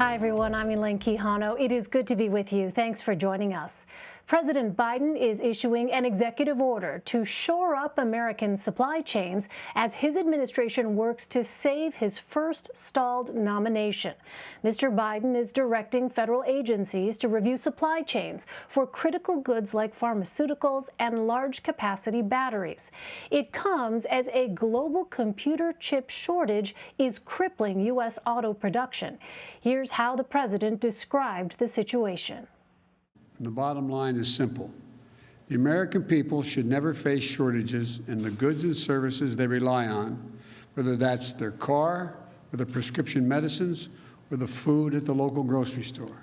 Hi, everyone. I'm Elaine Quijano. It is good to be with you. Thanks for joining us. President Biden is issuing an executive order to shore up American supply chains as his administration works to save his first stalled nomination. Mr. Biden is directing federal agencies to review supply chains for critical goods like pharmaceuticals and large capacity batteries. It comes as a global computer chip shortage is crippling U.S. auto production. Here's how the president described the situation. The bottom line is simple. The American people should never face shortages in the goods and services they rely on, whether that's their car, or the prescription medicines, or the food at the local grocery store.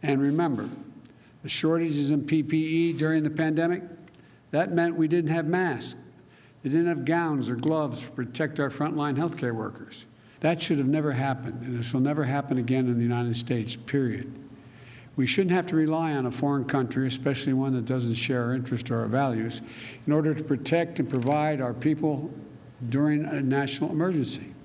And remember, the shortages in PPE during the pandemic, that meant we didn't have masks. They didn't have gowns or gloves to protect our frontline healthcare workers. That should have never happened, and this will never happen again in the United States, period. We shouldn't have to rely on a foreign country, especially one that doesn't share our interests or our values, in order to protect and provide our people during a national emergency.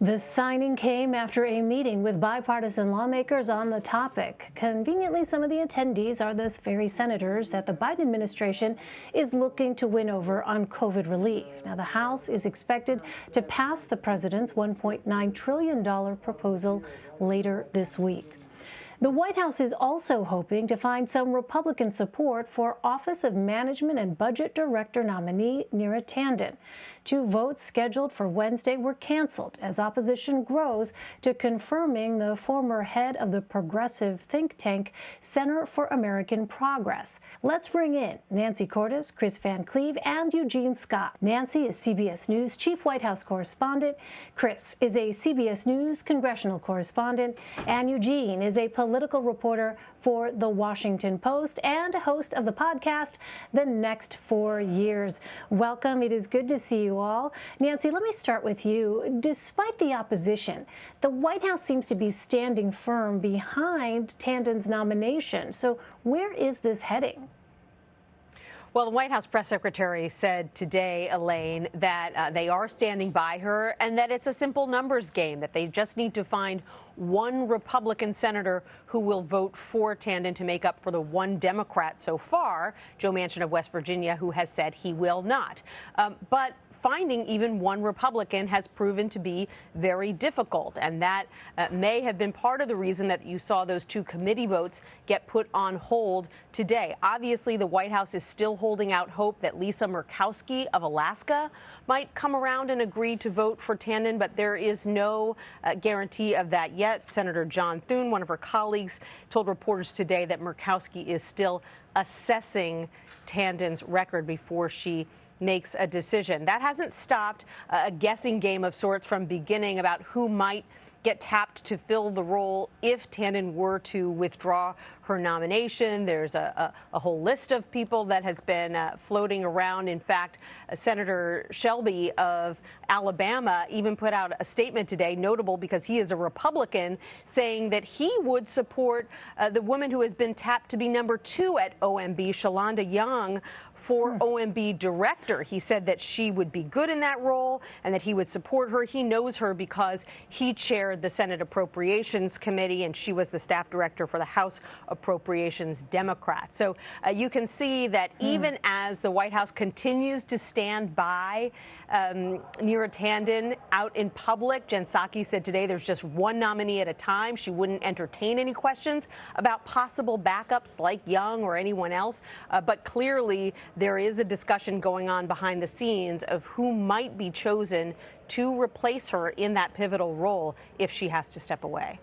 The signing came after a meeting with bipartisan lawmakers on the topic. Conveniently, some of the attendees are the very senators that the Biden administration is looking to win over on COVID relief. Now, the House is expected to pass the president's $1.9 trillion proposal later this week. The White House is also hoping to find some Republican support for Office of Management and Budget Director nominee Neera Tanden. 2 votes scheduled for Wednesday were canceled as opposition grows to confirming the former head of the progressive think tank Center for American Progress. Let's bring in Nancy Cordes, Chris Van Cleve, and Eugene Scott. Nancy is CBS News chief White House correspondent. Chris is a CBS News congressional correspondent, and Eugene is a political reporter for The Washington Post and a host of the podcast, The Next 4 Years. Welcome. It is good to see you all. Nancy, let me start with you. Despite the opposition, the White House seems to be standing firm behind Tanden's nomination. So where is this heading? Well, the White House press secretary said today, Elaine, that they are standing by her and that it's a simple numbers game, that they just need to find one Republican senator who will vote for Tanden to make up for the one Democrat so far, Joe Manchin of West Virginia, who has said he will not. But finding even one Republican has proven to be very difficult, and that may have been part of the reason that you saw those 2 committee votes get put on hold today. Obviously, the White House is still holding out hope that Lisa Murkowski of Alaska might come around and agree to vote for Tanden, but there is no guarantee of that yet. Senator John Thune, one of her colleagues, told reporters today that Murkowski is still assessing Tanden's record before she makes a decision. That hasn't stopped a guessing game of sorts from beginning about who might get tapped to fill the role if Tanden were to withdraw her nomination. There's a whole list of people that has been floating around. In fact, Senator Shelby of Alabama even put out a statement today, notable because he is a Republican, saying that he would support the woman who has been tapped to be number 2 at OMB, Shalanda Young, for OMB director. He said that she would be good in that role and that he would support her. He knows her because he chaired the Senate Appropriations Committee and she was the staff director for the House Appropriations Democrat. So you can see that even as the White House continues to stand by Neera Tanden out in public, Jen Psaki said today there's just one nominee at a time. She wouldn't entertain any questions about possible backups like Young or anyone else. But clearly there is a discussion going on behind the scenes of who might be chosen to replace her in that pivotal role if she has to step away.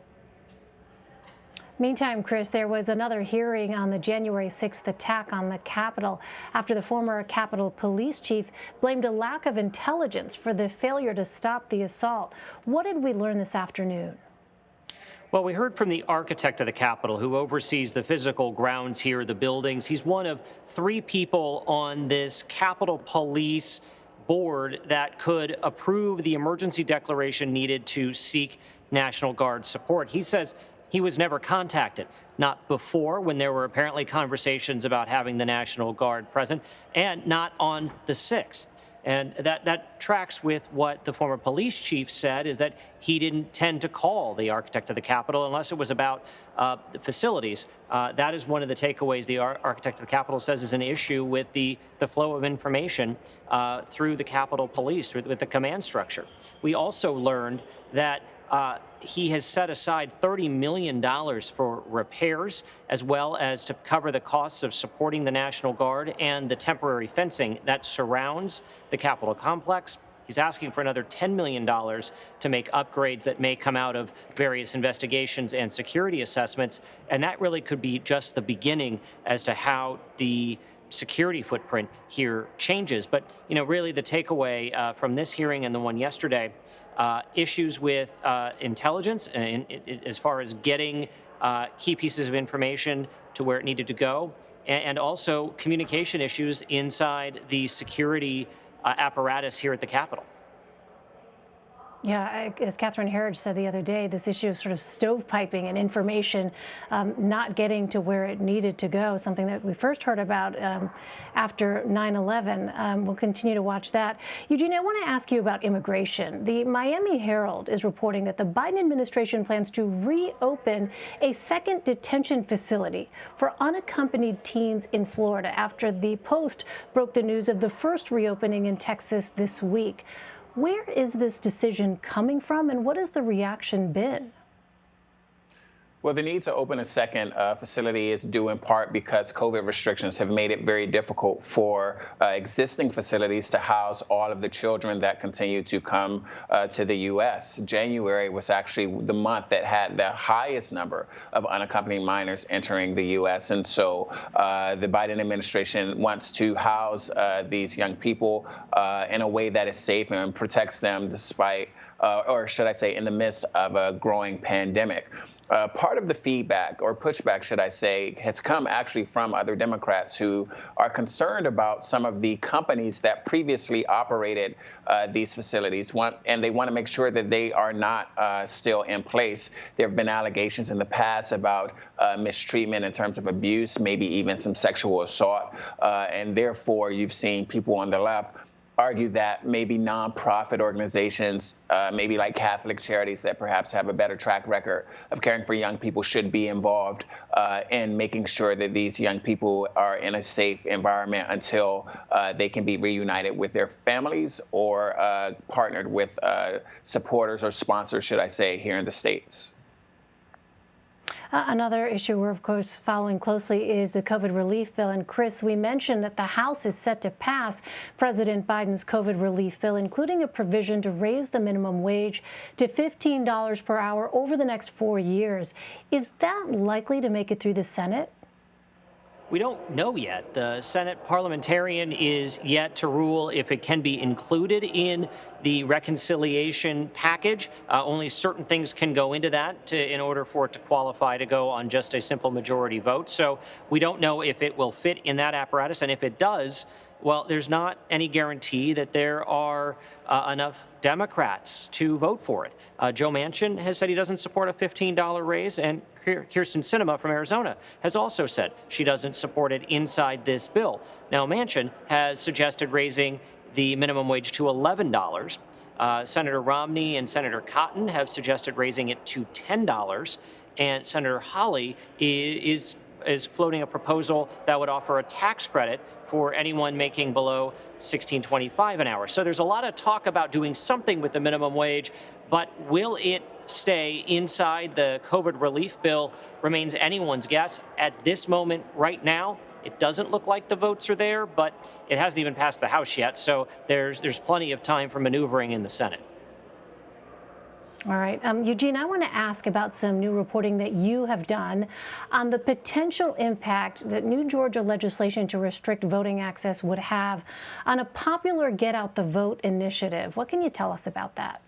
Meantime, Chris, there was another hearing on the January 6th attack on the Capitol after the former Capitol Police chief blamed a lack of intelligence for the failure to stop the assault. What did we learn this afternoon? Well, we heard from the architect of the Capitol who oversees the physical grounds here, the buildings. He's one of 3 people on this Capitol Police board that could approve the emergency declaration needed to seek National Guard support. He says he was never contacted, not before when there were apparently conversations about having the National Guard present, and not on the 6th. And that tracks with what the former police chief said, is that he didn't tend to call the architect of the Capitol unless it was about the facilities. That is one of the takeaways the architect of the Capitol says is an issue with the flow of information through the Capitol Police, with the command structure. We also learned that he has set aside $30 million for repairs, as well as to cover the costs of supporting the National Guard and the temporary fencing that surrounds the Capitol complex. He's asking for another $10 million to make upgrades that may come out of various investigations and security assessments. And that really could be just the beginning as to how the security footprint here changes. But, really the takeaway from this hearing and the one yesterday, issues with intelligence and as far as getting key pieces of information to where it needed to go, and also communication issues inside the security apparatus here at the Capitol. Yeah, as Catherine Herridge said the other day, this issue of sort of stovepiping and information not getting to where it needed to go, something that we first heard about after 9/11. We'll continue to watch that. Eugene, I want to ask you about immigration. The Miami Herald is reporting that the Biden administration plans to reopen a second detention facility for unaccompanied teens in Florida after the Post broke the news of the first reopening in Texas this week. Where is this decision coming from, and what has the reaction been? Well, the need to open a second facility is due in part because COVID restrictions have made it very difficult for existing facilities to house all of the children that continue to come to the U.S. January was actually the month that had the highest number of unaccompanied minors entering the U.S. And so the Biden administration wants to house these young people in a way that is safe and protects them despite, or should I say, in the midst of a growing pandemic. Part of the feedback, or pushback, should I say, has come actually from other Democrats who are concerned about some of the companies that previously operated these facilities, and they want to make sure that they are not still in place. There have been allegations in the past about mistreatment in terms of abuse, maybe even some sexual assault, and therefore you've seen people on the left argue that maybe nonprofit organizations, maybe like Catholic charities that perhaps have a better track record of caring for young people, should be involved in making sure that these young people are in a safe environment until they can be reunited with their families or partnered with supporters or sponsors, should I say, here in the States. Another issue we're, of course, following closely is the COVID relief bill. And Chris, we mentioned that the House is set to pass President Biden's COVID relief bill, including a provision to raise the minimum wage to $15 per hour over the next 4 years. Is that likely to make it through the Senate? We don't know yet. The Senate parliamentarian is yet to rule if it can be included in the reconciliation package. Only certain things can go into that in order for it to qualify to go on just a simple majority vote. So we don't know if it will fit in that apparatus. And if it does, well, there's not any guarantee that there are enough Democrats to vote for it. Joe Manchin has said he doesn't support a $15 raise, and Kyrsten Sinema from Arizona has also said she doesn't support it inside this bill. Now, Manchin has suggested raising the minimum wage to $11. Senator Romney and Senator Cotton have suggested raising it to $10, and Senator Hawley is floating a proposal that would offer a tax credit for anyone making below $16.25 an hour. So there's a lot of talk about doing something with the minimum wage, but will it stay inside the COVID relief bill remains anyone's guess. At this moment right now, it doesn't look like the votes are there, but it hasn't even passed the House yet, so there's plenty of time for maneuvering in the Senate. All right. Eugene, I want to ask about some new reporting that you have done on the potential impact that new Georgia legislation to restrict voting access would have on a popular Get Out the Vote initiative. What can you tell us about that?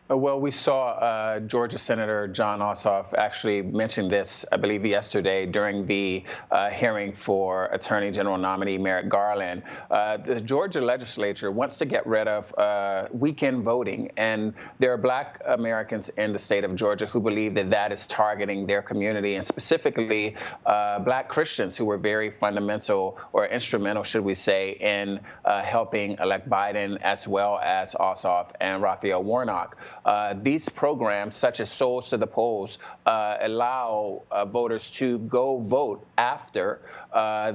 Well, we saw Georgia Senator Jon Ossoff actually mention this, I believe, yesterday during the hearing for Attorney General nominee Merrick Garland. The Georgia legislature wants to get rid of weekend voting, and there are Black Americans in the state of Georgia who believe that that is targeting their community, and specifically Black Christians who were very fundamental or instrumental, should we say, in helping elect Biden, as well as Ossoff and Raphael Warnock. These programs, such as Souls to the Polls, allow voters to go vote after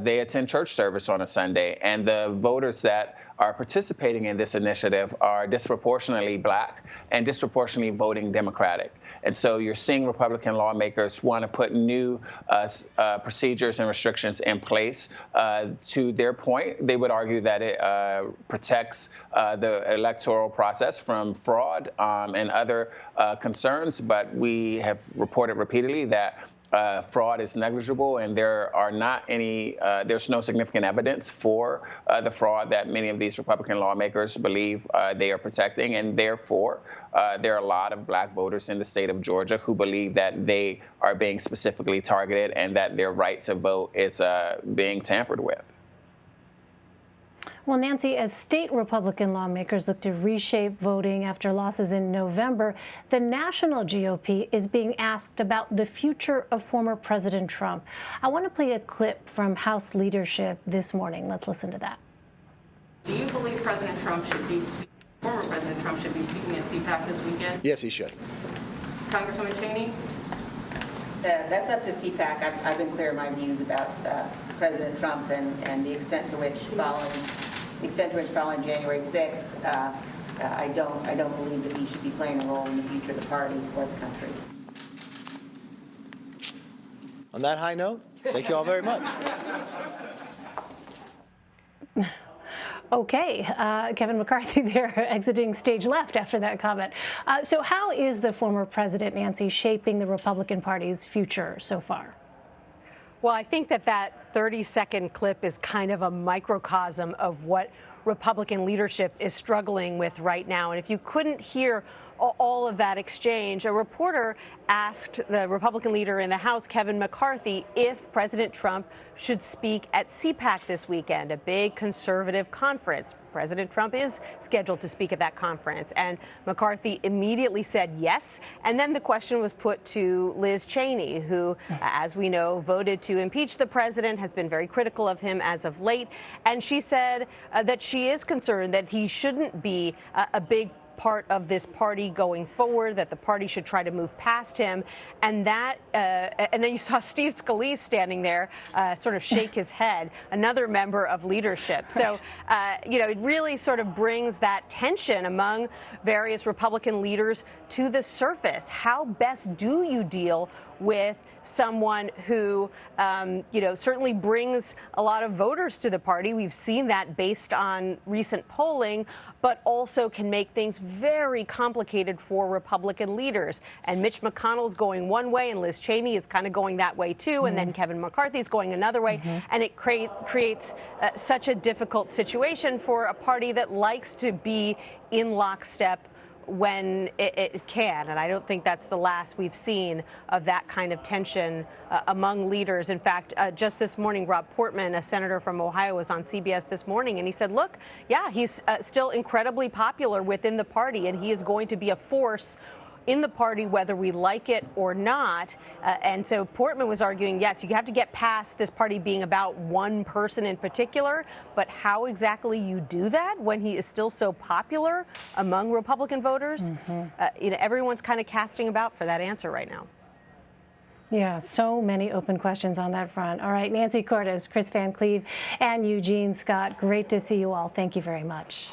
they attend church service on a Sunday. And the voters that are participating in this initiative are disproportionately Black and disproportionately voting Democratic. And so you're seeing Republican lawmakers want to put new procedures and restrictions in place. To their point, they would argue that it protects the electoral process from fraud and other concerns. But we have reported repeatedly that fraud is negligible, and there are not any, there's no significant evidence for the fraud that many of these Republican lawmakers believe they are protecting. And therefore, there are a lot of Black voters in the state of Georgia who believe that they are being specifically targeted and that their right to vote is being tampered with. Well, Nancy, as state Republican lawmakers look to reshape voting after losses in November, the national GOP is being asked about the future of former President Trump. I want to play a clip from House leadership this morning. Let's listen to that. Do you believe former President Trump should be speaking at CPAC this weekend? Yes, he should. Congresswoman Cheney? That's up to CPAC. I've been clear in my views about President Trump and the extent to which following January 6th, I don't believe that he should be playing a role in the future of the party or the country. On that high note, thank you all very much. Okay, Kevin McCarthy there exiting stage left after that comment. So how is the former president, Nancy, shaping the Republican Party's future so far? Well, I think that 30-second clip is kind of a microcosm of what Republican leadership is struggling with right now. And if you couldn't hear all of that exchange, a reporter asked the Republican leader in the House, Kevin McCarthy, if President Trump should speak at CPAC this weekend, a big conservative conference. President Trump is scheduled to speak at that conference. And McCarthy immediately said yes. And then the question was put to Liz Cheney, who, as we know, voted to impeach the president, has been very critical of him as of late. And she said that she is concerned that he shouldn't be a big part of this party going forward, that the party should try to move past him. And that, and then you saw Steve Scalise standing there, sort of shake his head, another member of leadership. So, you know, it really sort of brings that tension among various Republican leaders to the surface. How best do you deal with someone who, you know, certainly brings a lot of voters to the party? We've seen that based on recent polling, but also can make things very complicated for Republican leaders. And Mitch McConnell's going one way, and Liz Cheney is kind of going that way too, and then Kevin McCarthy's going another way, and it creates such a difficult situation for a party that likes to be in lockstep when it can. And I don't think that's the last we've seen of that kind of tension among leaders. In fact, just this morning, Rob Portman, a senator from Ohio, was on CBS this morning, and he said, look, yeah, he's still incredibly popular within the party, and he is going to be a force in the party, whether we like it or not. And so Portman was arguing, yes, you have to get past this party being about one person in particular, but how exactly you do that when he is still so popular among Republican voters? You know, everyone's kind of casting about for that answer right now. Yeah, so many open questions on that front. All right, Nancy Cordes, Chris Van Cleve, and Eugene Scott, great to see you all. Thank you very much.